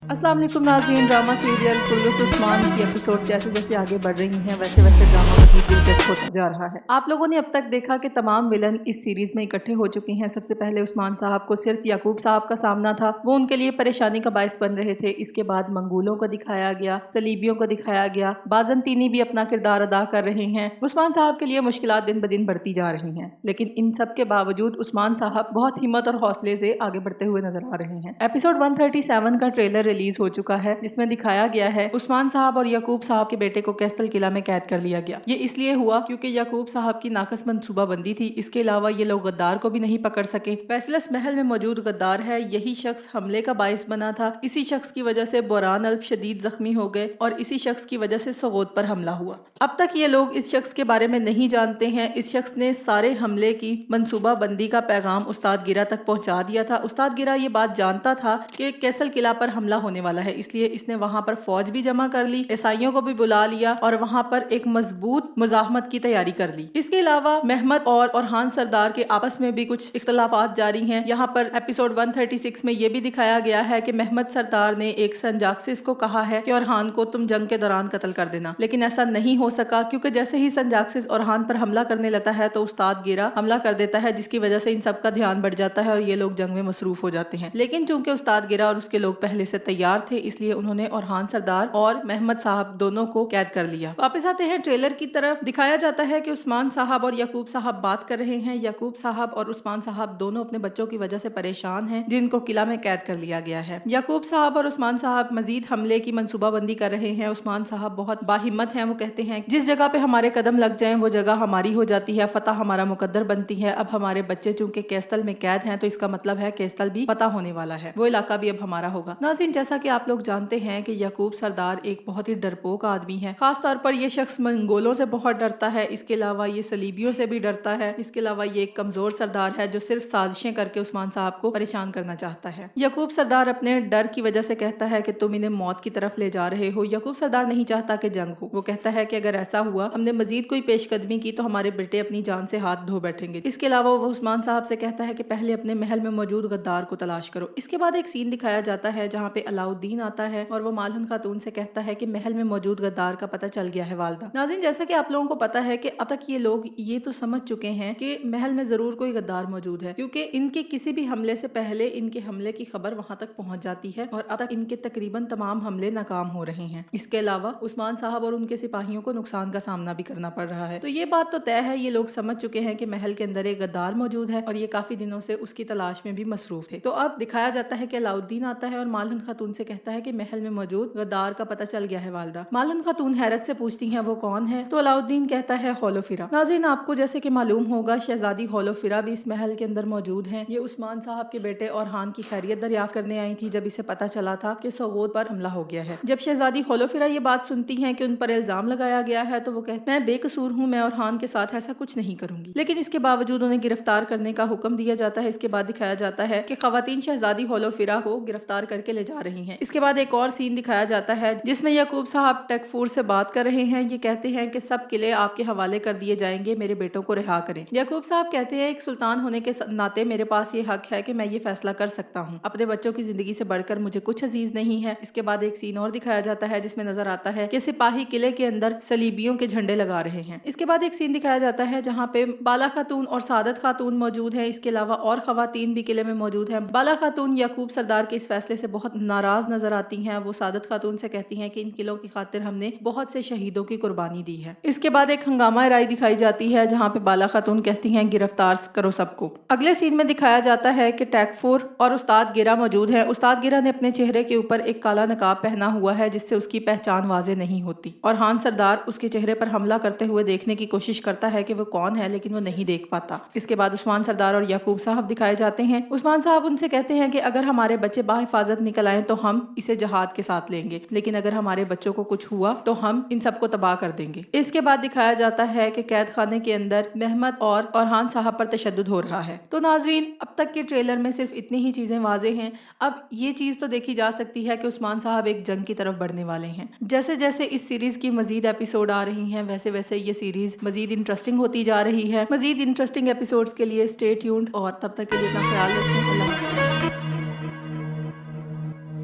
अस्सलाम वालेकुम नाज़रीन। ड्रामा सीरियल कुल्लुस उस्मान की एपिसोड जैसे जैसे आगे बढ़ रही हैं वैसे वैसे ड्रामा मज़ीद दिलचस्प होता जा रहा है। आप लोगों ने अब तक देखा कि तमाम विलन इस सीरीज में इकट्ठे हो चुके हैं। सबसे पहले उस्मान साहब को सिर्फ याकूब साहब का सामना था, वो उनके लिए परेशानी का बायस बन रहे थे। इसके बाद मंगूलों को दिखाया गया, सलीबियों को दिखाया गया, बाज़ंतीनी भी अपना किरदार अदा कर रहे हैं। उस्मान साहब के लिए मुश्किलात दिन ब दिन बढ़ती जा रही हैं, लेकिन इन सब के बावजूद उस्मान साहब बहुत हिम्मत और हौसले से आगे बढ़ते हुए नजर आ रहे हैं। एपिसोड 137 का ट्रेलर रिलीज हो चुका है, जिसमें दिखाया गया है उस्मान साहब और याकूब साहब के बेटे को कैस्टल किला में कैद कर लिया गया। ये इसलिए हुआ क्योंकि याकूब साहब की नाकस मंसूबाबंदी थी। इसके अलावा ये लोग गद्दार को भी नहीं पकड़ सके। फैसलस महल में मौजूद गद्दार है, यही शख्स हमले का बायस बना था। इसी शख्स की वजह से बोरान अल्प शदीद जख्मी हो गए और इसी शख्स की वजह से सगोद पर हमला हुआ। अब तक ये लोग इस शख्स के बारे में नहीं जानते हैं। इस शख्स ने सारे हमले की मंसूबाबंदी का पैगाम उस्ताद गिरा तक पहुंचा दिया था। उस्ताद गिरा ये बात जानता था कि कैसल किला पर हमला होने वाला है, इसलिए इसने वहां पर फौज भी जमा कर ली, ईसाइयों को भी बुला लिया और वहां पर एक मजबूत मुजाहमत की तैयारी कर ली। इसके अलावा महमद और ओरहान सरदार के आपस में भी कुछ इख्तलाफात जारी हैं। यहाँ पर एपिसोड 136 में ये भी दिखाया गया है कि महमद सरदार ने एक संजाक्सिस को कहा है कि ओरहान को तुम जंग के दौरान कत्ल कर देना, लेकिन ऐसा नहीं हो सका क्योंकि जैसे ही संजाक्सिस ओरहान पर हमला करने लगता है तो उस्ताद गिरा हमला कर देता है, जिसकी वजह से इन सब का ध्यान बढ़ जाता है और ये लोग जंग में मसरूफ हो जाते हैं। लेकिन चूंकि उस्ताद गिरा और उसके लोग पहले से तैयार थे, इसलिए उन्होंने ओरहान सरदार और महमद साहब दोनों को कैद कर लिया। वापस आते हैं ट्रेलर की तरफ। दिखाया जाता है कि उस्मान साहब और याकूब साहब बात कर रहे हैं। याकूब साहब और उस्मान साहब दोनों अपने बच्चों की वजह से परेशान हैं, जिनको किला में कैद कर लिया गया है। याकूब साहब और उस्मान साहब मजीद हमले की मंसूबाबंदी कर रहे हैं। उस्मान साहब बहुत बाहिम्मत हैं, वो कहते हैं जिस जगह पे हमारे कदम लग जाएं वो जगह हमारी हो जाती है, फतह हमारा मुकद्दर बनती है। अब हमारे बच्चे चूंकि कैस्टल में कैद हैं तो इसका मतलब है कैस्टल भी फतह होने वाला है, वो इलाका भी अब हमारा होगा। नाज़रीन, जैसा कि आप लोग जानते हैं कि याकूब सरदार एक बहुत ही डरपोक आदमी है। खास तौर पर ये शख्स मंगोलों से बहुत डरता है। इसके अलावा ये सलीबियों से भी डरता है। इसके अलावा ये एक कमजोर सरदार है जो सिर्फ साजिशें करके उस्मान साहब को परेशान करना चाहता है। याकूब सरदार अपने डर की वजह से कहता है कि तुम इन्हें मौत की तरफ ले जा रहे हो। याकूब सरदार नहीं चाहता कि जंग हो। वो कहता है कि अगर ऐसा हुआ, हमने मजीद कोई पेशकदमी की तो हमारे बेटे अपनी जान से हाथ धो बैठेंगे। इसके अलावा वो उस्मान साहब से कहता है कि पहले अपने महल में मौजूद गद्दार को तलाश करो। इसके बाद एक सीन दिखाया जाता है जहाँ पे अलाउद्दीन आता है और वो मालन खातून से कहता है कि महल में मौजूद गद्दार का पता चल गया है वालदा। नाज़रीन, जैसा कि आप लोगों को पता है कि अब तक ये लोग ये तो समझ चुके हैं कि महल में जरूर कोई गद्दार मौजूद है, क्योंकि इनके किसी भी हमले से पहले इनके हमले की खबर वहां तक पहुंच जाती है और अब तक इनके तकरीबन तमाम हमले नाकाम हो रहे हैं। इसके अलावा उस्मान साहब और उनके सिपाहियों को नुकसान का सामना भी करना पड़ रहा है। तो ये बात तो तय है, ये लोग समझ चुके हैं कि महल के अंदर एक गद्दार मौजूद है और ये काफी दिनों से उसकी तलाश में भी मसरूफ थे। तो अब दिखाया जाता है कि अलाउद्दीन आता है और मालन खातून से कहता है कि महल में मौजूद गद्दार का पता चल गया है वालदा। मालन खातून हैरत से पूछती हैं वो कौन है, तो अलाउद्दीन कहता है होलोफिरा। नाज़रीन, आपको जैसे कि मालूम होगा शहजादी होलोफिरा भी इस महल के अंदर मौजूद हैं। ये उस्मान साहब के बेटे ओरहान की खैरियत दरियाफ्त करने आई थी जब इसे पता चला था कि सगोद पर हमला हो गया है। जब शहजादी होलोफिरा ये बात सुनती हैं कि उन पर इल्जाम लगाया गया है तो वो कहते हैं मैं बेकसूर हूँ, मैं ओरहान के साथ ऐसा कुछ नहीं करूंगी। लेकिन इसके बावजूद उन्हें गिरफ्तार करने का हुक्म दिया जाता है। इसके बाद दिखाया जाता है कि खवातीन शहजादी होलोफिरा को गिरफ्तार करके ले जा रही हैं। इसके बाद एक और सीन दिखाया जाता है जिसमें याकूब साहब टेकफूर से बात कर रहे हैं। ये कहते हैं कि सब किले आपके हवाले कर दिए जाएंगे, मेरे बेटों को रिहा करें। याकूब साहब कहते हैं एक सुल्तान होने के नाते मेरे पास ये हक है कि मैं ये फैसला कर सकता हूँ, अपने बच्चों की जिंदगी से बढ़कर मुझे कुछ अजीज नहीं है। इसके बाद एक सीन और दिखाया जाता है जिसमें नजर आता है कि सिपाही किले के अंदर सलीबियों के झंडे लगा रहे हैं। इसके बाद एक सीन दिखाया जाता है जहाँ पे बाला खातून और सादत खातून मौजूद है। इसके अलावा और खवातीन भी किले में मौजूद है। बाला खातून याकूब सरदार के इस फैसले से बहुत नाराज नजर आती हैं। वो सादत खातून से कहती हैं कि इन किलों की खातिर हमने बहुत से शहीदों की कुर्बानी दी है। इसके बाद एक हंगामा राय दिखाई जाती है जहाँ पे बाला खातून कहती हैं गिरफ्तार करो सबको। अगले सीन में दिखाया जाता है कि टैकफूर और उस्ताद गिरा मौजूद है। उस्ताद गिरा ने अपने चेहरे के ऊपर एक काला नकाब पहना हुआ है जिससे उसकी पहचान वाजे नहीं होती और हान सरदार उसके चेहरे पर हमला करते हुए देखने की कोशिश करता है कि वो कौन है, लेकिन वो नहीं देख पाता। इसके बाद उस्मान सरदार और याकूब साहब दिखाए जाते हैं। उस्मान साहब उनसे कहते हैं कि अगर हमारे बच्चे बाहिफाजत निकल आए तो हम इसे जहाद के साथ लेंगे, लेकिन अगर हमारे बच्चों को कुछ हुआ तो हम इन सबको तबाह कर देंगे। इसके बाद दिखाया जाता है कि कैद खाने के अंदर महमद और ओरहान साहब पर तशद्दुद हो रहा है। तो नाजरीन, अब तक के ट्रेलर में सिर्फ इतनी ही चीजें वाजे हैं। अब ये चीज तो देखी जा सकती है कि उस्मान साहब एक जंग की तरफ बढ़ने वाले हैं। जैसे जैसे इस सीरीज की मजीद एपिसोड आ रही हैं वैसे वैसे ये सीरीज मजीद इंटरेस्टिंग होती जा रही है। मजीद इंटरेस्टिंग एपिसोड्स के लिए स्टे ट्यून्ड और तब तक के लिए अपना ख्याल रखें। अल्लाह हाफ़िज़।